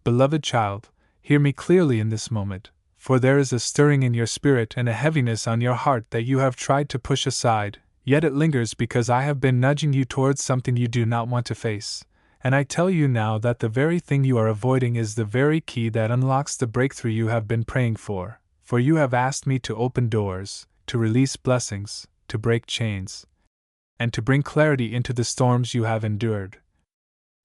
Beloved child, hear me clearly in this moment, for there is a stirring in your spirit and a heaviness on your heart that you have tried to push aside, yet it lingers because I have been nudging you towards something you do not want to face. And I tell you now that the very thing you are avoiding is the very key that unlocks the breakthrough you have been praying for you have asked me to open doors, to release blessings, to break chains, and to bring clarity into the storms you have endured.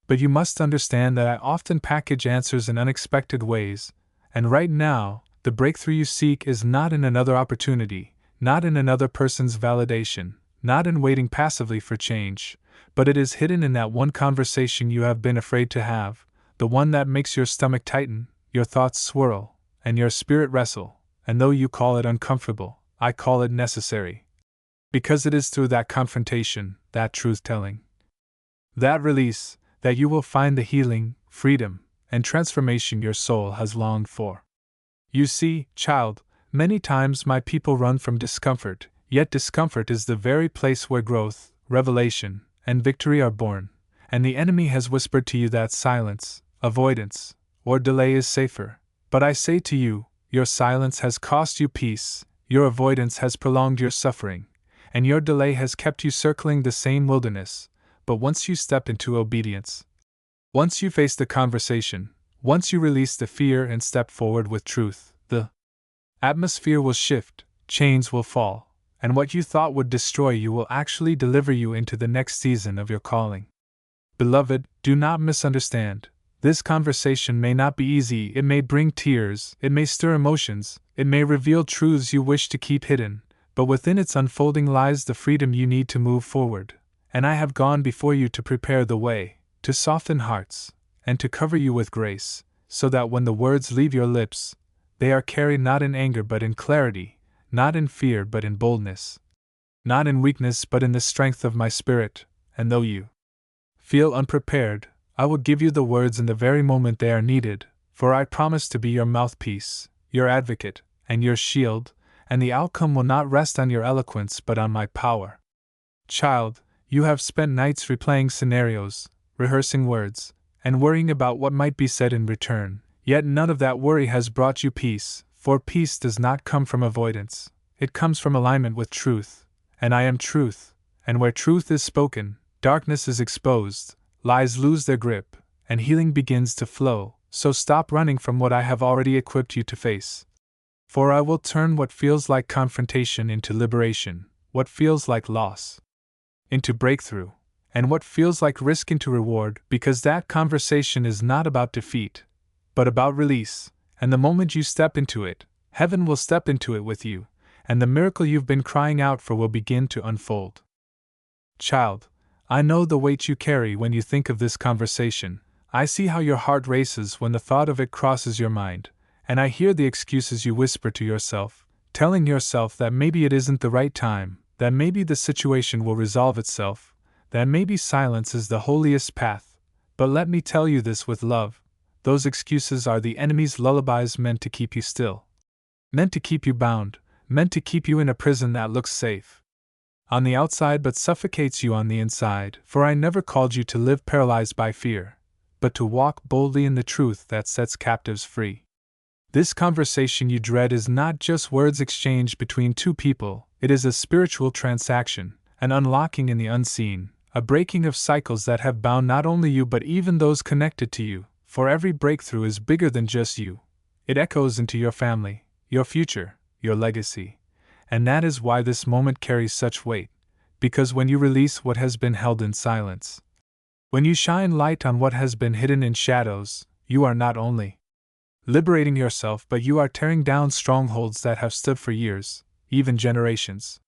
But you must understand that I often package answers in unexpected ways, and right now, the breakthrough you seek is not in another opportunity, not in another person's validation, not in waiting passively for change, but it is hidden in that one conversation you have been afraid to have, the one that makes your stomach tighten, your thoughts swirl, and your spirit wrestle, and though you call it uncomfortable, I call it necessary. Because it is through that confrontation, that truth-telling, that release, that you will find the healing, freedom, and transformation your soul has longed for. You see, child, many times my people run from discomfort, yet discomfort is the very place where growth, revelation, and victory are born, and the enemy has whispered to you that silence, avoidance, or delay is safer. But I say to you, your silence has cost you peace, your avoidance has prolonged your suffering, and your delay has kept you circling the same wilderness. But once you step into obedience, once you face the conversation, once you release the fear and step forward with truth, the atmosphere will shift, chains will fall, and what you thought would destroy you will actually deliver you into the next season of your calling. Beloved, do not misunderstand. This conversation may not be easy, it may bring tears, it may stir emotions, it may reveal truths you wish to keep hidden, but within its unfolding lies the freedom you need to move forward. And I have gone before you to prepare the way, to soften hearts, and to cover you with grace, so that when the words leave your lips, they are carried not in anger but in clarity, not in fear but in boldness, not in weakness but in the strength of my spirit. And though you feel unprepared, I will give you the words in the very moment they are needed, for I promise to be your mouthpiece, your advocate, and your shield, and the outcome will not rest on your eloquence but on my power. Child, you have spent nights replaying scenarios, rehearsing words, and worrying about what might be said in return, yet none of that worry has brought you peace, for peace does not come from avoidance, it comes from alignment with truth, and I am truth, and where truth is spoken, darkness is exposed, lies lose their grip, and healing begins to flow, so stop running from what I have already equipped you to face. For I will turn what feels like confrontation into liberation, what feels like loss into breakthrough, and what feels like risk into reward, because that conversation is not about defeat, but about release, and the moment you step into it, heaven will step into it with you, and the miracle you've been crying out for will begin to unfold. Child, I know the weight you carry when you think of this conversation, I see how your heart races when the thought of it crosses your mind, and I hear the excuses you whisper to yourself, telling yourself that maybe it isn't the right time, that maybe the situation will resolve itself, that maybe silence is the holiest path. But let me tell you this with love, those excuses are the enemy's lullabies meant to keep you still, meant to keep you bound, meant to keep you in a prison that looks safe on the outside but suffocates you on the inside. For I never called you to live paralyzed by fear, but to walk boldly in the truth that sets captives free. This conversation you dread is not just words exchanged between two people, it is a spiritual transaction, an unlocking in the unseen, a breaking of cycles that have bound not only you but even those connected to you, for every breakthrough is bigger than just you. It echoes into your family, your future, your legacy. And that is why this moment carries such weight, because when you release what has been held in silence, when you shine light on what has been hidden in shadows, you are not only liberating yourself but you are tearing down strongholds that have stood for years, even generations.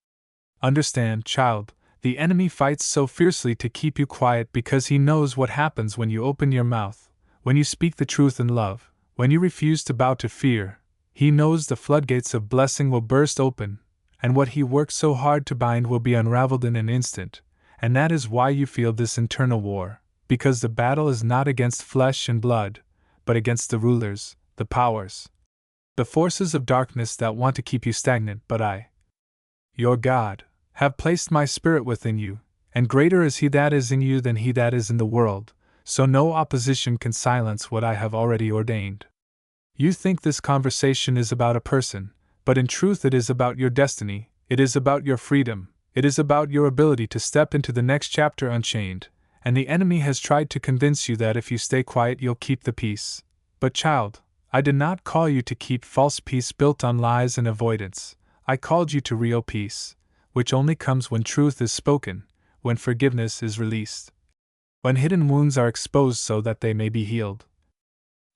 Understand, child, the enemy fights so fiercely to keep you quiet because he knows what happens when you open your mouth, when you speak the truth in love, when you refuse to bow to fear. He knows the floodgates of blessing will burst open, and what he worked so hard to bind will be unraveled in an instant, and that is why you feel this internal war, because the battle is not against flesh and blood, but against the rulers, the powers, the forces of darkness that want to keep you stagnant. But I, your God, have placed my spirit within you, and greater is he that is in you than he that is in the world, so no opposition can silence what I have already ordained. You think this conversation is about a person, but in truth it is about your destiny, it is about your freedom, it is about your ability to step into the next chapter unchained, and the enemy has tried to convince you that if you stay quiet you'll keep the peace. But child, I did not call you to keep false peace built on lies and avoidance. I called you to real peace, which only comes when truth is spoken, when forgiveness is released, when hidden wounds are exposed so that they may be healed.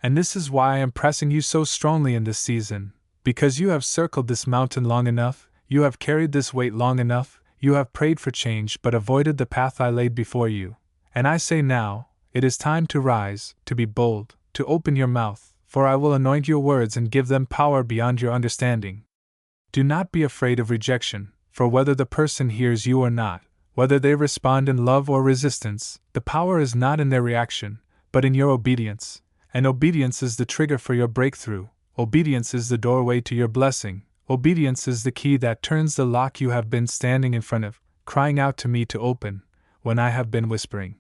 And this is why I am pressing you so strongly in this season, because you have circled this mountain long enough, you have carried this weight long enough, you have prayed for change but avoided the path I laid before you. And I say now, it is time to rise, to be bold, to open your mouth, for I will anoint your words and give them power beyond your understanding. Do not be afraid of rejection, for whether the person hears you or not, whether they respond in love or resistance, the power is not in their reaction, but in your obedience. And obedience is the trigger for your breakthrough. Obedience is the doorway to your blessing. Obedience is the key that turns the lock you have been standing in front of, crying out to me to open, when I have been whispering.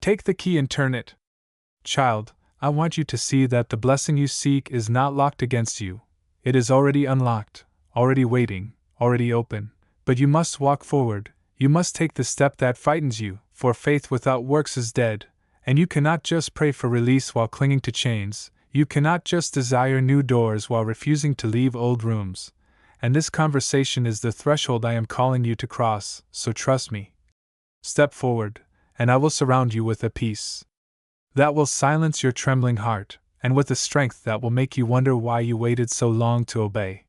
Take the key and turn it. Child, I want you to see that the blessing you seek is not locked against you. It is already unlocked, already waiting, already open. But you must walk forward. You must take the step that frightens you, for faith without works is dead. And you cannot just pray for release while clinging to chains, you cannot just desire new doors while refusing to leave old rooms. And this conversation is the threshold I am calling you to cross, so trust me. Step forward, and I will surround you with a peace that will silence your trembling heart, and with a strength that will make you wonder why you waited so long to obey.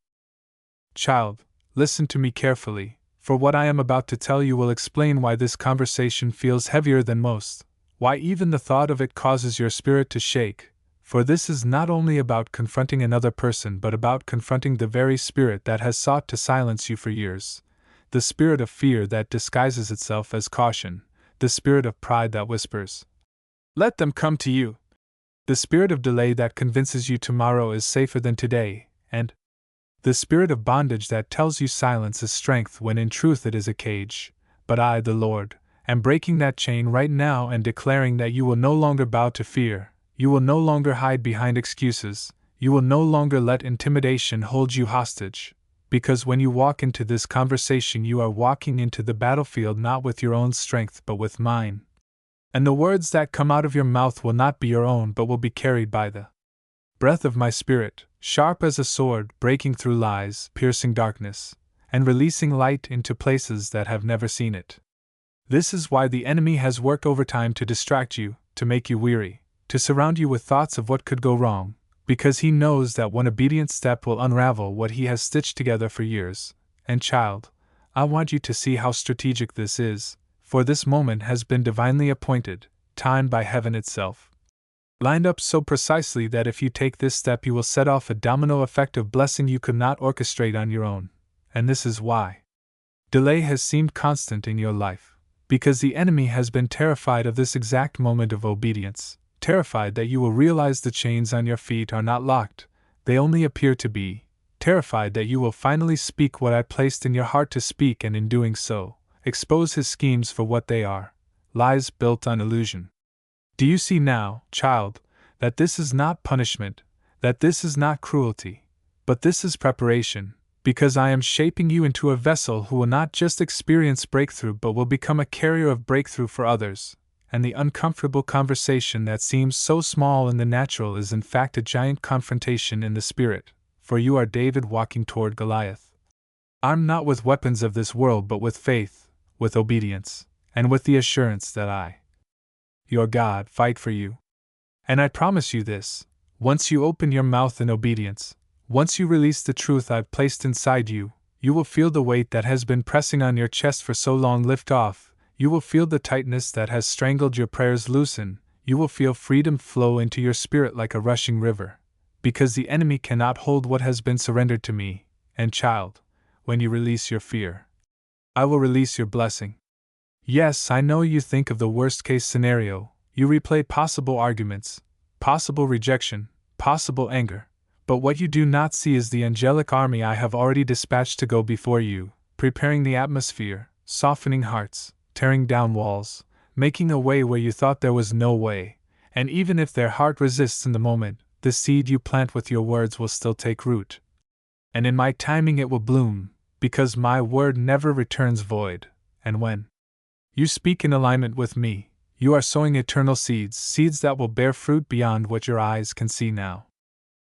Child, listen to me carefully, for what I am about to tell you will explain why this conversation feels heavier than most. Why even the thought of it causes your spirit to shake, for this is not only about confronting another person but about confronting the very spirit that has sought to silence you for years, the spirit of fear that disguises itself as caution, the spirit of pride that whispers, "Let them come to you," the spirit of delay that convinces you tomorrow is safer than today, and the spirit of bondage that tells you silence is strength when in truth it is a cage. But I, the Lord, am breaking that chain right now and declaring that you will no longer bow to fear, you will no longer hide behind excuses, you will no longer let intimidation hold you hostage, because when you walk into this conversation you are walking into the battlefield not with your own strength but with mine. And the words that come out of your mouth will not be your own but will be carried by the breath of my spirit, sharp as a sword, breaking through lies, piercing darkness, and releasing light into places that have never seen it. This is why the enemy has worked overtime to distract you, to make you weary, to surround you with thoughts of what could go wrong, because he knows that one obedient step will unravel what he has stitched together for years. And child, I want you to see how strategic this is, for this moment has been divinely appointed, timed by heaven itself. Lined up so precisely that if you take this step you will set off a domino effect of blessing you could not orchestrate on your own. And this is why delay has seemed constant in your life. Because the enemy has been terrified of this exact moment of obedience, terrified that you will realize the chains on your feet are not locked, they only appear to be, terrified that you will finally speak what I placed in your heart to speak and in doing so, expose his schemes for what they are, lies built on illusion. Do you see now, child, that this is not punishment, that this is not cruelty, but this is preparation? Because I am shaping you into a vessel who will not just experience breakthrough but will become a carrier of breakthrough for others, and the uncomfortable conversation that seems so small in the natural is in fact a giant confrontation in the spirit, for you are David walking toward Goliath. Armed not with weapons of this world but with faith, with obedience, and with the assurance that I, your God, fight for you. And I promise you this, once you open your mouth in obedience, once you release the truth I've placed inside you, you will feel the weight that has been pressing on your chest for so long lift off, you will feel the tightness that has strangled your prayers loosen, you will feel freedom flow into your spirit like a rushing river, because the enemy cannot hold what has been surrendered to me. And child, when you release your fear, I will release your blessing. Yes, I know you think of the worst-case scenario, you replay possible arguments, possible rejection, possible anger. But what you do not see is the angelic army I have already dispatched to go before you, preparing the atmosphere, softening hearts, tearing down walls, making a way where you thought there was no way, and even if their heart resists in the moment, the seed you plant with your words will still take root. And in my timing it will bloom, because my word never returns void, and when you speak in alignment with me, you are sowing eternal seeds, seeds that will bear fruit beyond what your eyes can see now.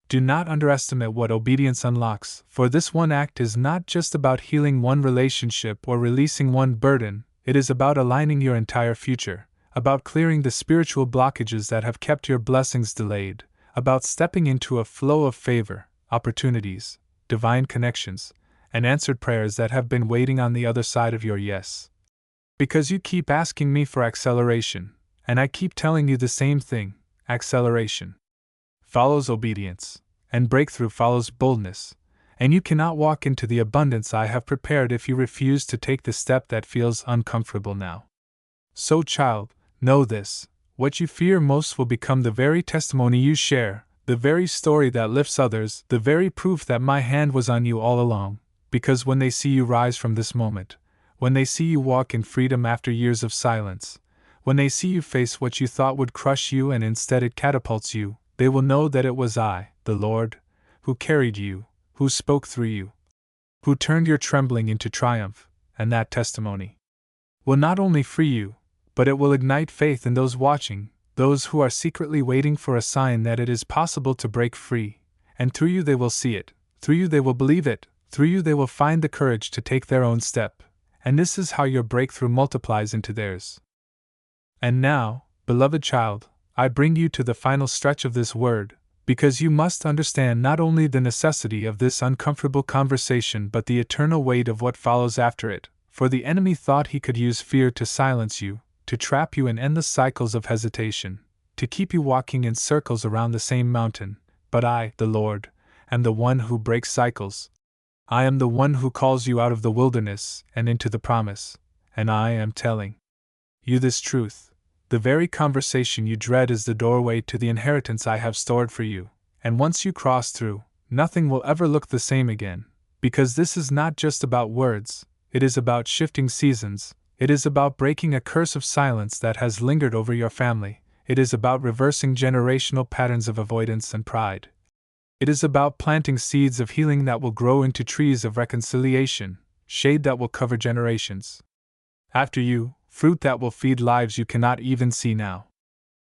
Do not underestimate what obedience unlocks, for this one act is not just about healing one relationship or releasing one burden, it is about aligning your entire future, about clearing the spiritual blockages that have kept your blessings delayed, about stepping into a flow of favor, opportunities, divine connections, and answered prayers that have been waiting on the other side of your yes. Because you keep asking me for acceleration, and I keep telling you the same thing, acceleration follows obedience, and breakthrough follows boldness, and you cannot walk into the abundance I have prepared if you refuse to take the step that feels uncomfortable now. So, child, know this: what you fear most will become the very testimony you share, the very story that lifts others, the very proof that my hand was on you all along, because when they see you rise from this moment, when they see you walk in freedom after years of silence, when they see you face what you thought would crush you and instead it catapults you, they will know that it was I, the Lord, who carried you, who spoke through you, who turned your trembling into triumph, and that testimony will not only free you, but it will ignite faith in those watching, those who are secretly waiting for a sign that it is possible to break free, and through you they will see it, through you they will believe it, through you they will find the courage to take their own step, and this is how your breakthrough multiplies into theirs. And now, beloved child, I bring you to the final stretch of this word, because you must understand not only the necessity of this uncomfortable conversation but the eternal weight of what follows after it, for the enemy thought he could use fear to silence you, to trap you in endless cycles of hesitation, to keep you walking in circles around the same mountain, but I, the Lord, am the one who breaks cycles. I am the one who calls you out of the wilderness and into the promise, and I am telling you this truth. The very conversation you dread is the doorway to the inheritance I have stored for you, and once you cross through, nothing will ever look the same again, because this is not just about words, it is about shifting seasons, it is about breaking a curse of silence that has lingered over your family, it is about reversing generational patterns of avoidance and pride. It is about planting seeds of healing that will grow into trees of reconciliation, shade that will cover generations. After you, fruit that will feed lives you cannot even see now.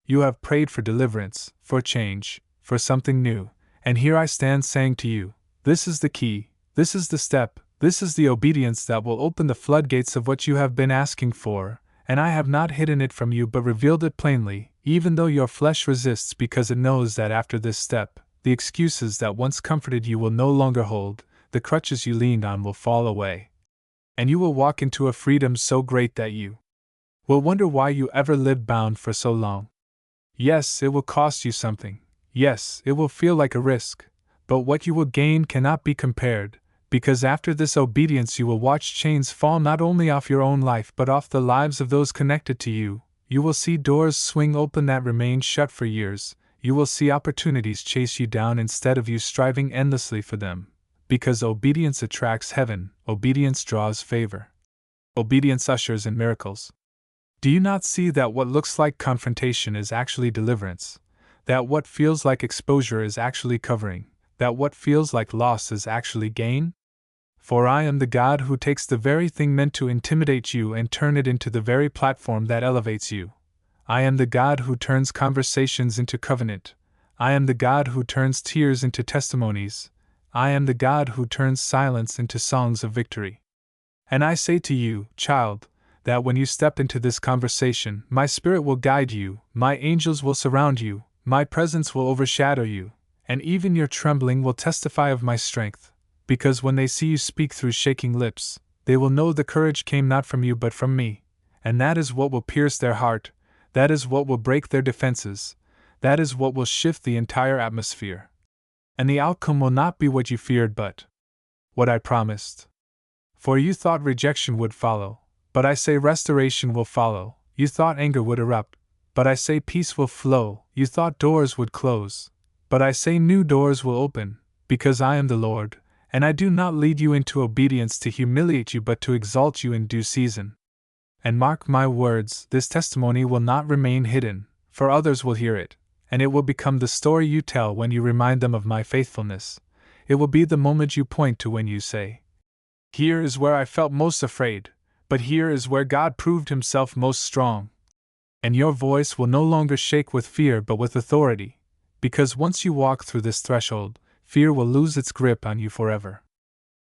You have prayed for deliverance, for change, for something new, and here I stand saying to you, this is the key, this is the step, this is the obedience that will open the floodgates of what you have been asking for, and I have not hidden it from you but revealed it plainly, even though your flesh resists because it knows that after this step, the excuses that once comforted you will no longer hold, the crutches you leaned on will fall away, and you will walk into a freedom so great that you will wonder why you ever lived bound for so long. Yes, it will cost you something. Yes, it will feel like a risk. But what you will gain cannot be compared, because after this obedience you will watch chains fall not only off your own life but off the lives of those connected to you. You will see doors swing open that remained shut for years. You will see opportunities chase you down instead of you striving endlessly for them. Because obedience attracts heaven, obedience draws favor. Obedience ushers in miracles. Do you not see that what looks like confrontation is actually deliverance? That what feels like exposure is actually covering? That what feels like loss is actually gain? For I am the God who takes the very thing meant to intimidate you and turn it into the very platform that elevates you. I am the God who turns conversations into covenant. I am the God who turns tears into testimonies. I am the God who turns silence into songs of victory. And I say to you, child, that when you step into this conversation, my spirit will guide you, my angels will surround you, my presence will overshadow you, and even your trembling will testify of my strength, because when they see you speak through shaking lips, they will know the courage came not from you but from me, and that is what will pierce their heart, that is what will break their defenses, that is what will shift the entire atmosphere. And the outcome will not be what you feared but what I promised. For you thought rejection would follow, but I say restoration will follow. You thought anger would erupt, but I say peace will flow. You thought doors would close, but I say new doors will open, because I am the Lord, and I do not lead you into obedience to humiliate you but to exalt you in due season. And mark my words, this testimony will not remain hidden, for others will hear it, and it will become the story you tell when you remind them of my faithfulness. It will be the moment you point to when you say, "Here is where I felt most afraid, but here is where God proved himself most strong." And your voice will no longer shake with fear but with authority, because once you walk through this threshold, fear will lose its grip on you forever.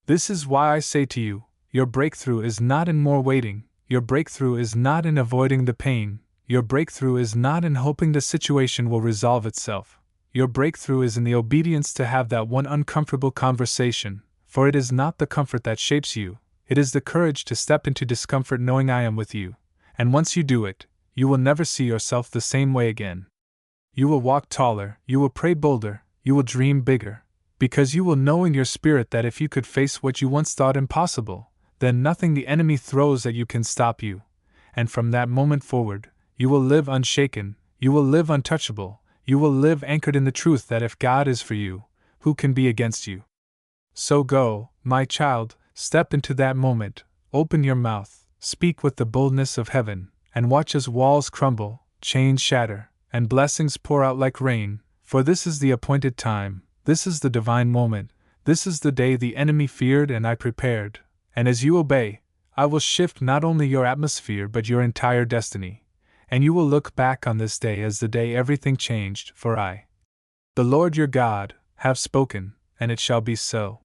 This is why I say to you, your breakthrough is not in more waiting, your breakthrough is not in avoiding the pain, your breakthrough is not in hoping the situation will resolve itself. Your breakthrough is in the obedience to have that one uncomfortable conversation, for it is not the comfort that shapes you, it is the courage to step into discomfort knowing I am with you, and once you do it, you will never see yourself the same way again. You will walk taller, you will pray bolder, you will dream bigger, because you will know in your spirit that if you could face what you once thought impossible, then nothing the enemy throws at you can stop you, and from that moment forward, you will live unshaken, you will live untouchable, you will live anchored in the truth that if God is for you, who can be against you? So go, my child, step into that moment, open your mouth, speak with the boldness of heaven, and watch as walls crumble, chains shatter, and blessings pour out like rain, for this is the appointed time, this is the divine moment, this is the day the enemy feared and I prepared, and as you obey, I will shift not only your atmosphere but your entire destiny, and you will look back on this day as the day everything changed, for I, the Lord your God, have spoken, and it shall be so.